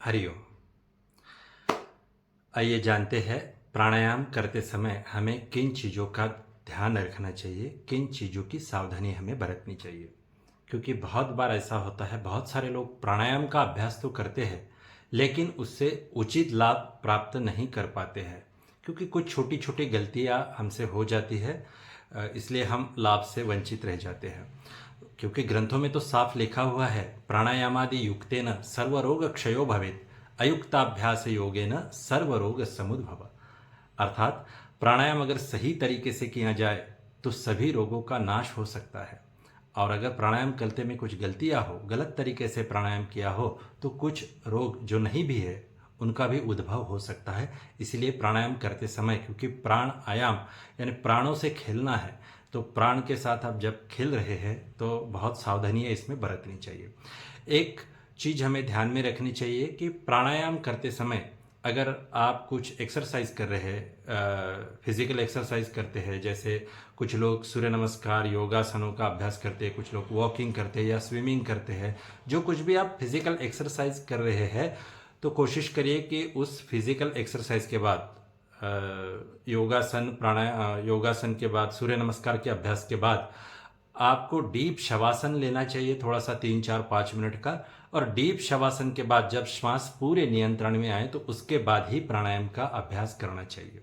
हरिओम। आइए जानते हैं प्राणायाम करते समय हमें किन चीज़ों का ध्यान रखना चाहिए, किन चीज़ों की सावधानी हमें बरतनी चाहिए। क्योंकि बहुत बार ऐसा होता है, बहुत सारे लोग प्राणायाम का अभ्यास तो करते हैं लेकिन उससे उचित लाभ प्राप्त नहीं कर पाते हैं, क्योंकि कुछ छोटी छोटी गलतियां हमसे हो जाती है। इसलिए हम लाभ से वंचित रह जाते हैं। क्योंकि ग्रंथों में तो साफ लिखा हुआ है, प्राणायामादि युक्तेन सर्वरोग क्षयो भवेत्, अयुक्ताभ्यास योगेन सर्वरोग समुद्भव। अर्थात प्राणायाम अगर सही तरीके से किया जाए तो सभी रोगों का नाश हो सकता है। और अगर प्राणायाम करते में कुछ गलतियां हो, गलत तरीके से प्राणायाम किया हो, तो कुछ रोग जो नहीं भी है उनका भी उद्भव हो सकता है। इसलिए प्राणायाम करते समय, क्योंकि प्राण आयाम यानी प्राणों से खेलना है, तो प्राण के साथ आप जब खेल रहे हैं तो बहुत सावधानियां इसमें बरतनी चाहिए। एक चीज़ हमें ध्यान में रखनी चाहिए कि प्राणायाम करते समय अगर आप कुछ एक्सरसाइज कर रहे हैं, फिजिकल एक्सरसाइज करते हैं, जैसे कुछ लोग सूर्य नमस्कार योगासनों का अभ्यास करते हैं, कुछ लोग वॉकिंग करते हैं या स्विमिंग करते हैं, जो कुछ भी आप फिजिकल एक्सरसाइज कर रहे हैं, तो कोशिश करिए कि उस फिजिकल एक्सरसाइज के बाद योगासन के बाद, सूर्य नमस्कार के अभ्यास के बाद आपको डीप शवासन लेना चाहिए, थोड़ा सा 3 4 5 मिनट का। और डीप शवासन के बाद जब श्वास पूरे नियंत्रण में आए तो उसके बाद ही प्राणायाम का अभ्यास करना चाहिए।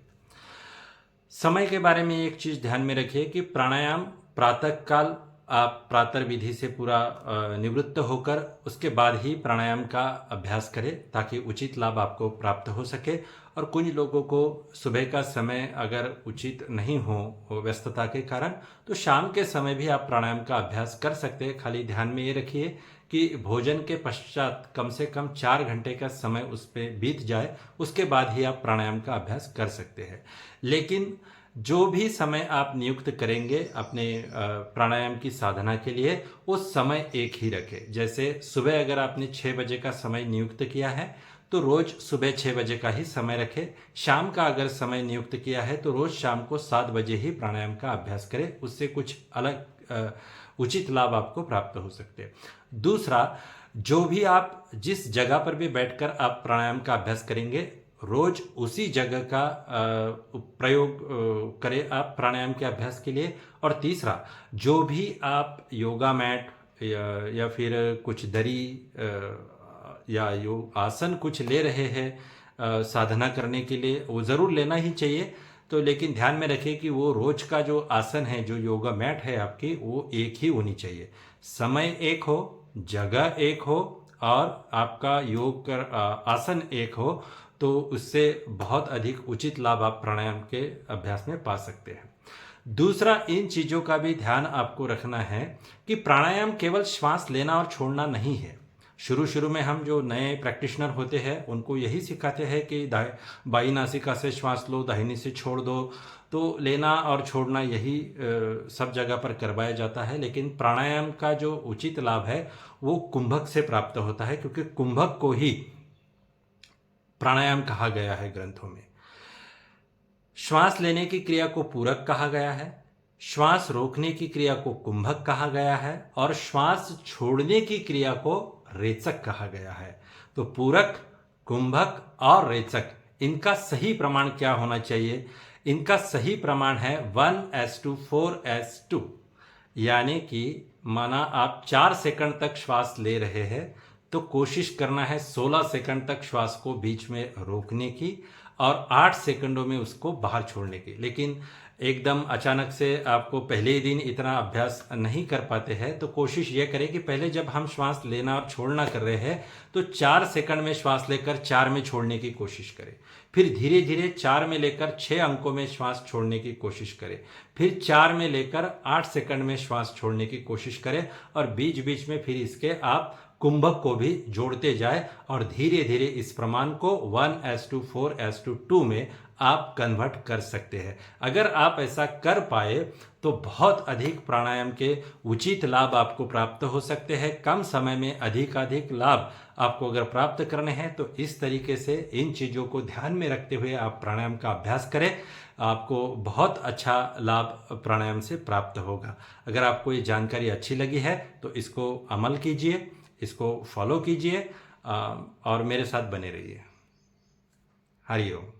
समय के बारे में एक चीज ध्यान में रखिए कि प्राणायाम प्रातः काल आप प्रातः विधि से पूरा निवृत्त होकर उसके बाद ही प्राणायाम का अभ्यास करें, ताकि उचित लाभ आपको प्राप्त हो सके। और कुछ लोगों को सुबह का समय अगर उचित नहीं हो व्यस्तता के कारण, तो शाम के समय भी आप प्राणायाम का अभ्यास कर सकते हैं। खाली ध्यान में ये रखिए कि भोजन के पश्चात कम से कम 4 घंटे का समय उस पर बीत जाए, उसके बाद ही आप प्राणायाम का अभ्यास कर सकते हैं। लेकिन जो भी समय आप नियुक्त करेंगे अपने प्राणायाम की साधना के लिए, उस समय एक ही रखें। जैसे सुबह अगर आपने 6 बजे का समय नियुक्त किया है तो रोज सुबह 6 बजे का ही समय रखें। शाम का अगर समय नियुक्त किया है तो रोज शाम को 7 बजे ही प्राणायाम का अभ्यास करें। उससे कुछ अलग उचित लाभ आपको प्राप्त हो सकते हैं। दूसरा, जो भी आप जिस जगह पर भी बैठकर आप प्राणायाम का अभ्यास करेंगे, रोज उसी जगह का प्रयोग करें आप प्राणायाम के अभ्यास के लिए। और तीसरा, जो भी आप योगा मैट या फिर कुछ दरी या योग आसन कुछ ले रहे हैं साधना करने के लिए, वो ज़रूर लेना ही चाहिए। तो लेकिन ध्यान में रखिए कि वो रोज का जो आसन है, जो योगा मैट है आपकी, वो एक ही होनी चाहिए। समय एक हो, जगह एक हो और आपका योग कर आसन एक हो, तो उससे बहुत अधिक उचित लाभ आप प्राणायाम के अभ्यास में पा सकते हैं। दूसरा, इन चीज़ों का भी ध्यान आपको रखना है कि प्राणायाम केवल श्वास लेना और छोड़ना नहीं है। शुरू शुरू में हम जो नए प्रैक्टिशनर होते हैं उनको यही सिखाते हैं कि बाई नासिका से श्वास लो, दाहिनी से छोड़ दो। तो लेना और छोड़ना यही सब जगह पर करवाया जाता है। लेकिन प्राणायाम का जो उचित लाभ है वो कुंभक से प्राप्त होता है, क्योंकि कुंभक को ही प्राणायाम कहा गया है ग्रंथों में। श्वास लेने की क्रिया को पूरक कहा गया है, श्वास रोकने की क्रिया को कुंभक कहा गया है और श्वास छोड़ने की क्रिया को रेचक कहा गया है। तो पूरक, कुंभक और रेचक, इनका सही प्रमाण क्या होना चाहिए? इनका सही प्रमाण है 1:4:2। यानी कि माना आप 4 सेकंड तक श्वास ले रहे हैं तो कोशिश करना है 16 सेकंड तक श्वास को बीच में रोकने की और 8 सेकंडों में उसको बाहर छोड़ने की। लेकिन एकदम अचानक से आपको पहले ही दिन इतना अभ्यास नहीं कर पाते हैं, तो कोशिश ये करें कि पहले जब हम श्वास लेना और छोड़ना कर रहे हैं तो 4 सेकंड में श्वास लेकर 4 में छोड़ने की कोशिश करें। फिर धीरे धीरे 4 में लेकर 6 अंकों में श्वास छोड़ने की कोशिश करें। फिर 4 में लेकर 8 सेकंड में श्वास छोड़ने की कोशिश करें और बीच बीच में फिर इसके आप कुंभक को भी जोड़ते जाए और धीरे धीरे इस प्रमाण को 1:4:2 में आप कन्वर्ट कर सकते हैं। अगर आप ऐसा कर पाए तो बहुत अधिक प्राणायाम के उचित लाभ आपको प्राप्त हो सकते हैं। कम समय में अधिक लाभ आपको अगर प्राप्त करने हैं तो इस तरीके से इन चीज़ों को ध्यान में रखते हुए आप प्राणायाम का अभ्यास करें। आपको बहुत अच्छा लाभ प्राणायाम से प्राप्त होगा। अगर आपको ये जानकारी अच्छी लगी है तो इसको अमल कीजिए, इसको फॉलो कीजिए और मेरे साथ बने रहिए। हरिओम।